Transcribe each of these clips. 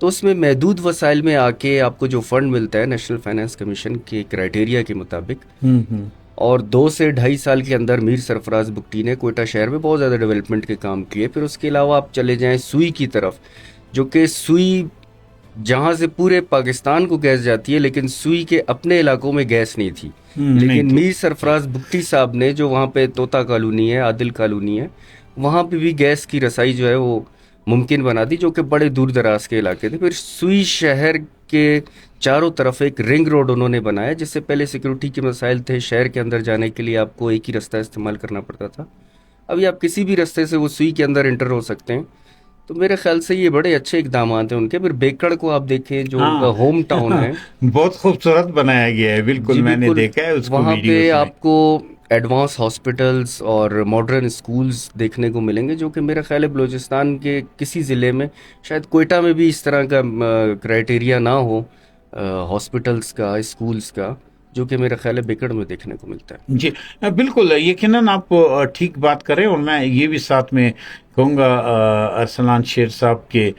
تو اس میں محدود وسائل میں آ کے آپ کو جو فنڈ ملتا ہے نیشنل فائنانس کمیشن کے کرائٹیریا کے مطابق، اور 2 سے 2.5 سال کے اندر میر سرفراز بگٹی نے کوئٹہ شہر میں بہت زیادہ ڈیولپمنٹ کے کام کیے. پھر اس کے علاوہ آپ چلے جائیں سوئی کی طرف، جو کہ سوئی جہاں سے پورے پاکستان کو گیس جاتی ہے، لیکن سوئی کے اپنے علاقوں میں گیس نہیں تھی. لیکن میر سرفراز بگٹی صاحب نے جو وہاں پہ طوطا کالونی ہے، عادل کالونی ہے، وہاں پہ بھی گیس کی رسائی جو ہے وہ ممکن بنا دی، جو کہ بڑے دور دراز کے علاقے تھے. پھر سوئی شہر کے چاروں طرف ایک رنگ روڈ انہوں نے بنایا، جس سے پہلے سیکورٹی کے مسائل تھے، شہر کے اندر جانے کے لیے آپ کو ایک ہی رستہ استعمال کرنا پڑتا تھا. ابھی آپ کسی بھی رستے سے وہ سوئی کے اندر انٹر ہو سکتے ہیں. تو میرے خیال سے یہ بڑے اچھے اقدامات ہیں ان کے. پھر بیکڑ کو آپ دیکھیں جو ان کا ہوم ٹاؤن ہے، بہت خوبصورت بنایا گیا ہے. بالکل میں نے دیکھا ہے اس کو وہاں ویڈیوز پہ میں. آپ کو ایڈوانس ہاسپٹلز اور ماڈرن اسکولز دیکھنے کو ملیں گے، جو کہ میرا خیال ہے بلوچستان کے کسی ضلع میں، شاید کوئٹہ میں بھی اس طرح کا کرائٹیریا نہ ہو ہاسپٹلز کا، اسکولز کا، جو کہ میرا خیال ہے بیکڑ میں دیکھنے کو ملتا ہے. جی بالکل یقیناً آپ ٹھیک بات کریں. اور میں یہ بھی ساتھ میں کہوں گا ارسلان شیر صاحب کے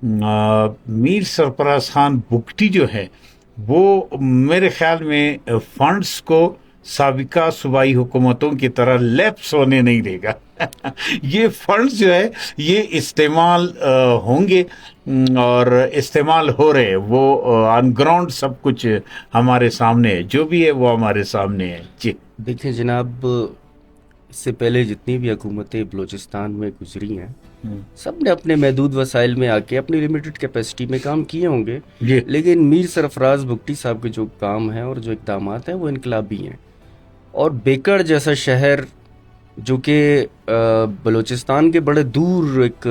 میر سرفراز خان بگٹی جو ہے وہ میرے خیال میں فنڈز کو سابقہ صوبائی حکومتوں کی طرح لیپس ہونے نہیں دے گا. یہ فنڈز جو ہے یہ استعمال ہوں گے اور استعمال ہو رہے، وہ آن گراؤنڈ سب کچھ ہمارے سامنے ہے، جو بھی ہے وہ ہمارے سامنے ہے. جی دیکھیں جناب، اس سے پہلے جتنی بھی حکومتیں بلوچستان میں گزری ہیں، سب نے اپنے محدود وسائل میں آ کے اپنی لمیٹڈ کیپیسٹی میں کام کیے ہوں گے. جی لیکن میر سرفراز بگٹی صاحب کے جو کام ہیں اور جو اقدامات ہیں وہ انقلابی ہیں. اور بیکڑ جیسا شہر جو کہ بلوچستان کے بڑے دور ایک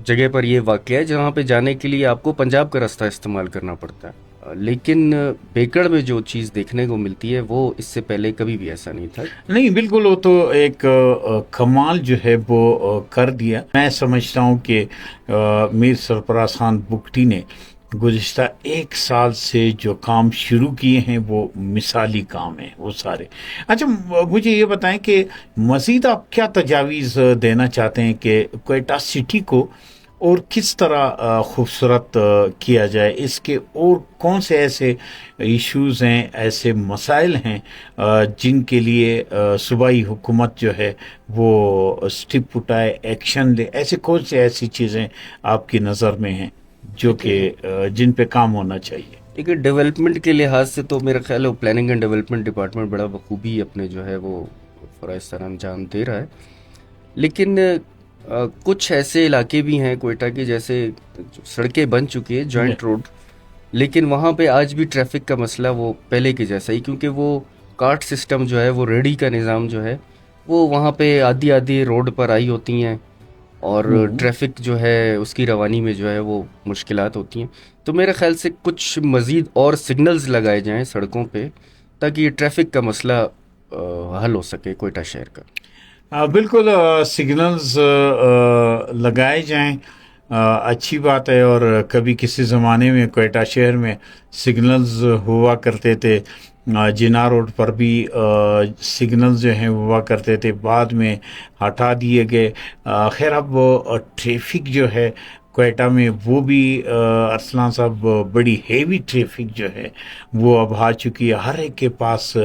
جگہ پر یہ واقع ہے، جہاں پہ جانے کے لیے آپ کو پنجاب کا راستہ استعمال کرنا پڑتا ہے، لیکن بیکڑ میں جو چیز دیکھنے کو ملتی ہے وہ اس سے پہلے کبھی بھی ایسا نہیں تھا. نہیں بالکل، وہ تو ایک کمال جو ہے وہ کر دیا. میں سمجھتا ہوں کہ میر سرفراز خان بگٹی نے گزشتہ 1 سال سے جو کام شروع کیے ہیں وہ مثالی کام ہیں وہ سارے. اچھا مجھے یہ بتائیں کہ مزید آپ کیا تجاویز دینا چاہتے ہیں کہ کوئٹہ سٹی کو اور کس طرح خوبصورت کیا جائے؟ اس کے اور کون سے ایسے ایشوز ہیں، ایسے مسائل ہیں جن کے لیے صوبائی حکومت جو ہے وہ اسٹیپ اٹھائے، ایکشن لے؟ ایسے کون سے ایسی چیزیں آپ کی نظر میں ہیں جو کہ جن پہ کام ہونا چاہیے؟ دیکھیے ڈیولپمنٹ کے لحاظ سے تو میرا خیال ہے پلاننگ اینڈ ڈیولپمنٹ ڈپارٹمنٹ بڑا بخوبی اپنے جو ہے وہ فرائض سر انجام دے رہا ہے. لیکن کچھ ایسے علاقے بھی ہیں کوئٹہ کے، جیسے سڑکیں بن چکی ہیں جوائنٹ روڈ، لیکن وہاں پہ آج بھی ٹریفک کا مسئلہ وہ پہلے کے جیسا ہی، کیونکہ وہ کارٹ سسٹم جو ہے، وہ ریڈی کا نظام جو ہے وہ وہاں پہ آدھی آدھی روڈ پر آئی ہوتی ہیں، اور ٹریفک جو ہے اس کی روانی میں جو ہے وہ مشکلات ہوتی ہیں. تو میرے خیال سے کچھ مزید اور سگنلز لگائے جائیں سڑکوں پہ تاکہ یہ ٹریفک کا مسئلہ حل ہو سکے کوئٹہ شہر کا. بالکل سگنلز لگائے جائیں، اچھی بات ہے. اور کبھی کسی زمانے میں کوئٹہ شہر میں سگنلز ہوا کرتے تھے، جنا روڈ پر بھی سگنلز جو ہیں ہوا کرتے تھے، بعد میں ہٹا دیے گئے. خیر اب ٹریفک جو ہے کوئٹہ میں وہ بھی ارسلان صاحب بڑی ہیوی ٹریفک جو ہے وہ اب آ چکی ہے. ہر ایک کے پاس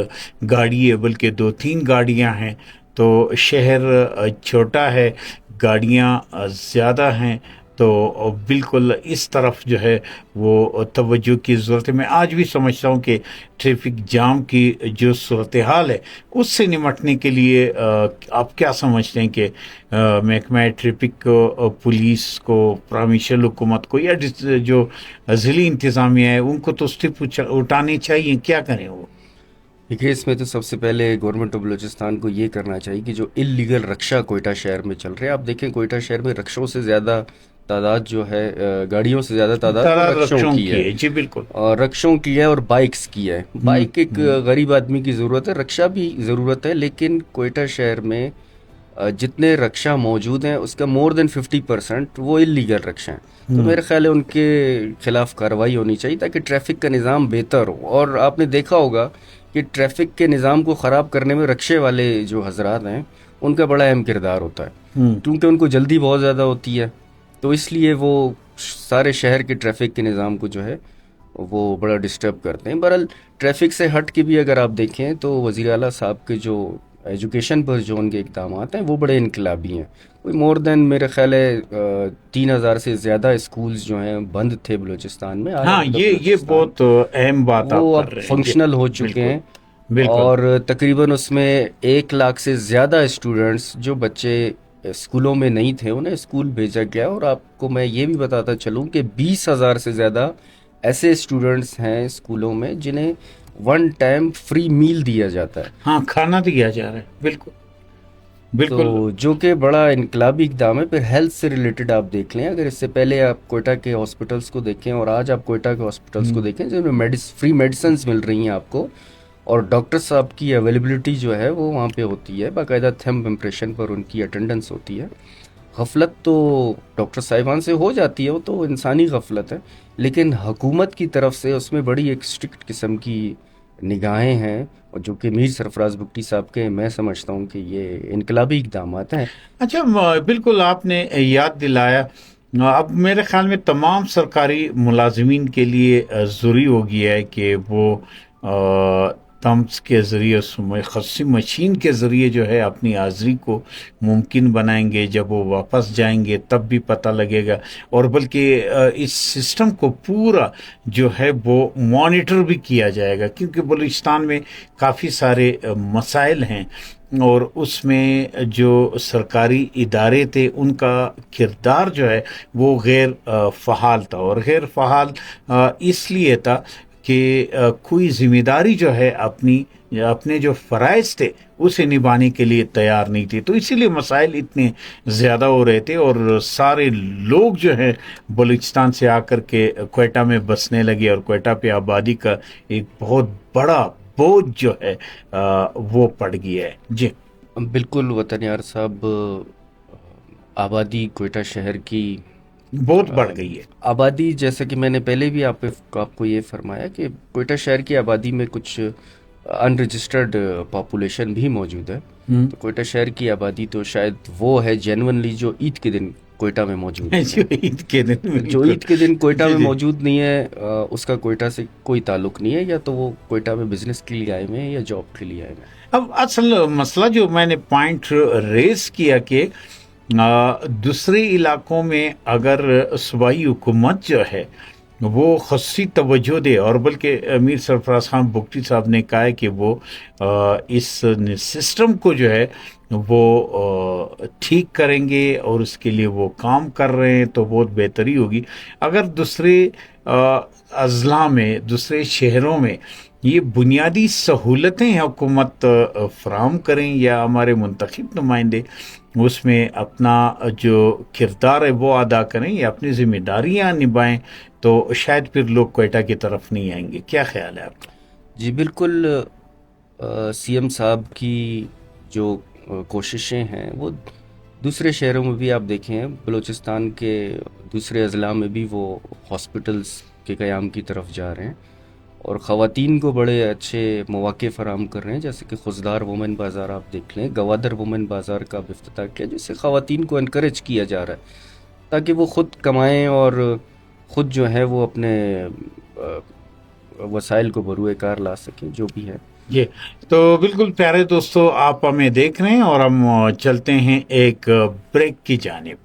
گاڑی ہے، بلکہ 2-3 گاڑیاں ہیں. تو شہر چھوٹا ہے، گاڑیاں زیادہ ہیں، تو بالکل اس طرف جو ہے وہ توجہ کی ضرورت ہے. میں آج بھی سمجھتا ہوں کہ ٹریفک جام کی جو صورتحال ہے اس سے نمٹنے کے لیے آپ کیا سمجھتے ہیں کہ محکمہ ٹریفک کو، پولیس کو، پرامیشل حکومت کو، یا جو ضلعی انتظامیہ ہے ان کو تو اسٹیپ اٹھانے چاہیے؟ کیا کریں وہ؟ دیکھیے اس میں تو سب سے پہلے گورنمنٹ آف بلوچستان کو یہ کرنا چاہیے کہ جو اللیگل رکشہ کوئٹہ شہر میں چل رہے ہیں، آپ دیکھیں کوئٹہ شہر میں رکشوں سے زیادہ تعداد جو ہے، گاڑیوں سے زیادہ تعداد رکشوں کی ہے. جی بالکل، اور رکشوں کی ہے اور بائکس کی ہے. بائک ایک غریب آدمی کی ضرورت ہے، رکشہ بھی ضرورت ہے، لیکن کوئٹہ شہر میں جتنے رکشہ موجود ہیں اس کا مور دین 50% وہ اللیگل رکشہ ہیں. تو میرے خیال ہے ان کے خلاف کارروائی ہونی چاہیے تاکہ ٹریفک کا نظام بہتر ہو. اور آپ نے دیکھا ہوگا کہ ٹریفک کے نظام کو خراب کرنے میں رکشے والے جو حضرات ہیں ان کا بڑا اہم کردار ہوتا ہے، کیونکہ ان کو جلدی بہت زیادہ ہوتی ہے، تو اس لیے وہ سارے شہر کے ٹریفک کے نظام کو جو ہے وہ بڑا ڈسٹرب کرتے ہیں. بہرحال ٹریفک سے ہٹ کے بھی اگر آپ دیکھیں تو وزیر اعلیٰ صاحب کے جو ایجوکیشن پر جو ان کے اقدامات ہیں وہ بڑے انقلابی ہیں. کوئی مور دین میرے خیال ہے 3,000 سے زیادہ اسکولز جو ہیں بند تھے بلوچستان میں. آج ہاں یہ بہت اہم بات آپ وہ کر اب رہے ہیں. فنکشنل ہو چکے ہیں بالکل. اور تقریباً اس میں 1 لاکھ سے زیادہ اسٹوڈنٹس جو بچے اسکولوں میں نہیں تھے انہیں اسکول بھیجا گیا. اور آپ کو میں یہ بھی بتاتا چلوں کہ 20,000 سے زیادہ ایسے اسٹوڈنٹس ہیں اسکولوں میں جنہیں 1 ٹائم فری میل دیا جاتا ہے. ہاں کھانا دیا جا رہا ہے. بالکل بالکل. تو جو کہ بڑا انقلابی اقدام ہے. پھر ہیلتھ سے ریلیٹڈ آپ دیکھ لیں, اگر اس سے پہلے آپ کوئٹہ کے ہاسپٹلس کو دیکھیں اور آج آپ کوئٹہ کے ہاسپٹلس کو دیکھیں جن میں فری میڈیسنز مل رہی ہیں آپ کو, اور ڈاکٹر صاحب کی اویلیبلٹی جو ہے وہ وہاں پہ ہوتی ہے, باقاعدہ تھمب امپریشن پر ان کی اٹینڈنس ہوتی ہے. غفلت تو ڈاکٹر صاحبان سے ہو جاتی ہے, وہ تو انسانی غفلت ہے, لیکن حکومت کی طرف سے اس میں بڑی ایک اسٹرکٹ قسم کی نگاہیں ہیں, اور جو کہ میر سرفراز بگٹی صاحب کے میں سمجھتا ہوں کہ یہ انقلابی اقدامات ہیں. اچھا بالکل آپ نے یاد دلایا. اب میرے خیال میں تمام سرکاری ملازمین کے لیے ضروری ہو گیا ہے کہ وہ تمس کے ذریعے خصوصی مشین کے ذریعے جو ہے اپنی حاضری کو ممکن بنائیں گے. جب وہ واپس جائیں گے تب بھی پتہ لگے گا, اور بلکہ اس سسٹم کو پورا جو ہے وہ مانیٹر بھی کیا جائے گا, کیونکہ بلوچستان میں کافی سارے مسائل ہیں اور اس میں جو سرکاری ادارے تھے ان کا کردار جو ہے وہ غیر فعال تھا. اور غیر فعال اس لیے تھا کہ کوئی ذمہ داری جو ہے اپنے جو فرائض تھے اسے نبھانے کے لیے تیار نہیں تھی. تو اسی لیے مسائل اتنے زیادہ ہو رہے تھے, اور سارے لوگ جو ہیں بلوچستان سے آ کر کے کوئٹہ میں بسنے لگے, اور کوئٹہ پہ آبادی کا ایک بہت بڑا بوجھ جو ہے وہ پڑ گیا ہے. جی بالکل وطن یار صاحب, آبادی کوئٹہ شہر کی بہت بڑھ گئی ہے. آبادی, جیسا کہ میں نے پہلے بھی آپ کو یہ فرمایا کہ کوئٹہ شہر کی آبادی میں کچھ ان رجسٹرڈ پاپولیشن بھی موجود ہے. تو کوئٹہ شہر کی آبادی تو شاید وہ ہے جینونلی جو عید کے دن کوئٹہ میں موجود ہے. جو عید کے دن کوئٹہ میں موجود نہیں ہے, اس کا کوئٹہ سے کوئی تعلق نہیں ہے, یا تو وہ کوئٹہ میں بزنس کے لیے آئے ہوئے ہیں یا جاب کے لیے آئے ہوئے ہیں. اب اصل مسئلہ جو میں نے پوائنٹ ریز کیا کہ دوسرے علاقوں میں اگر صوبائی حکومت جو ہے وہ خصوصی توجہ دے, اور بلکہ امیر سرفراز خان بگٹی صاحب نے کہا ہے کہ وہ اس سسٹم کو جو ہے وہ ٹھیک کریں گے اور اس کے لیے وہ کام کر رہے ہیں, تو بہت بہتری ہوگی. اگر دوسرے اضلاع میں, دوسرے شہروں میں یہ بنیادی سہولتیں حکومت فراہم کریں یا ہمارے منتخب نمائندے اس میں اپنا جو کردار ہے وہ ادا کریں یا اپنی ذمہ داریاں نبھائیں, تو شاید پھر لوگ کوئٹہ کی طرف نہیں آئیں گے. کیا خیال ہے آپ کا؟ جی بالکل, سی ایم صاحب کی جو کوششیں ہیں وہ دوسرے شہروں میں بھی آپ دیکھیں, بلوچستان کے دوسرے اضلاع میں بھی وہ ہاسپٹلس کے قیام کی طرف جا رہے ہیں, اور خواتین کو بڑے اچھے مواقع فراہم کر رہے ہیں. جیسے کہ خضدار وومن بازار آپ دیکھ لیں, گوادر وومن بازار کا افتتاح کیا, جس سے خواتین کو انکریج کیا جا رہا ہے تاکہ وہ خود کمائیں اور خود جو ہے وہ اپنے وسائل کو بروئے کار لا سکیں, جو بھی ہے. یہ تو بالکل پیارے دوستو, آپ ہمیں دیکھ رہے ہیں اور ہم چلتے ہیں ایک بریک کی جانب.